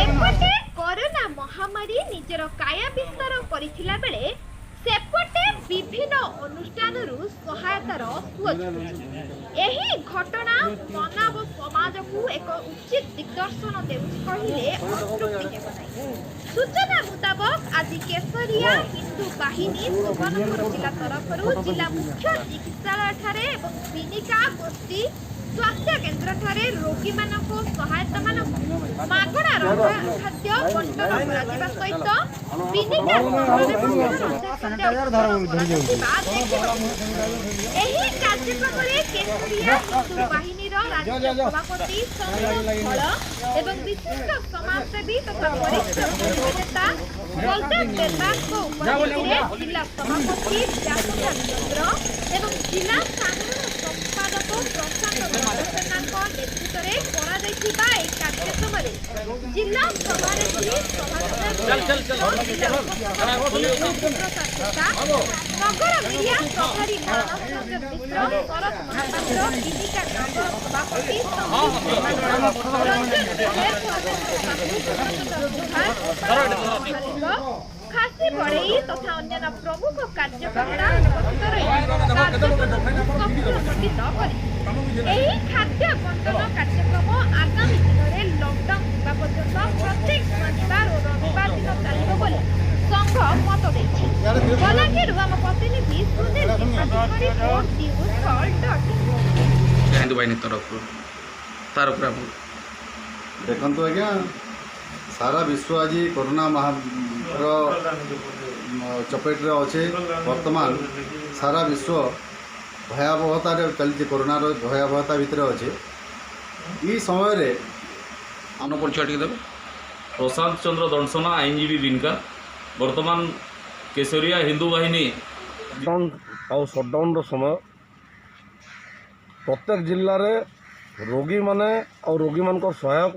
एपटे corona महामारी निजर काया विस्तार करिथिला बेले सेपटे विभिन्न अनुष्ठान सहायतार एही घटना मानव समाज को एक उचित दिग्दर्शन देउछि कहिले अत्युक्ति हेब नाही। सूचना मुताबक आज केसरिया हिंदू बाहिनी सुवर्णपुर जिला तरफ जिला मुख्य चिकित्सालय ठारे एवं बिनिका गोष्ठी स्वास्थ्य केन्द्र ठारे रोगी मानको सहायता मानको मागणा खाद्य बंटन कराजिबा सहित बिनिका एही कार्यक्रमरे केसरिया हिंदू बाहिनीर राज्य सभापति संतोष फल एवं विशिष्ट समाजसेवी तथा वरिष्ठ नेता बलदेव बेलबाग उपस्थितिरे जिला सभापति व्यासराज चंद्र एवं जिला साधारण संपादक प्रशांत नेतृत्व में कार्यक्रम जिला सभानेत्री नगर मीडिया प्रभारी मानव मिश्र शरद महापात्र बिनिका नगर सभापति खासी बढ़ई तथा अन्य प्रमुख कार्यकर्ता खाद्य बंटन कार्यक्रम आगामी दिन में लॉकडाउन पर्यंत प्रत्येक शनिवार और रविवार दिन चलिब बोली संघ मत देछि। बलांगीर आम प्रतिनिधि सुनील त्रिपाठी रिपोर्ट हिंदू बाहिनी तरफ तार देखु आज्ञा सारा विश्व आज कोरोना महामार चपेट्रे अच्छे। वर्तमान सारा विश्व भयावहता चलती कोरोना भयावहता भितर अच्छे। ये समय आम परिचय टे देवे प्रशांत चंद्र दंडसना आईनजीवी बिनका वर्तमान केसरिया हिंदू बाहिनी लॉकडाउन और सटडाउन समय प्रत्येक जिले में रोगी माने और रोगी मान सहायक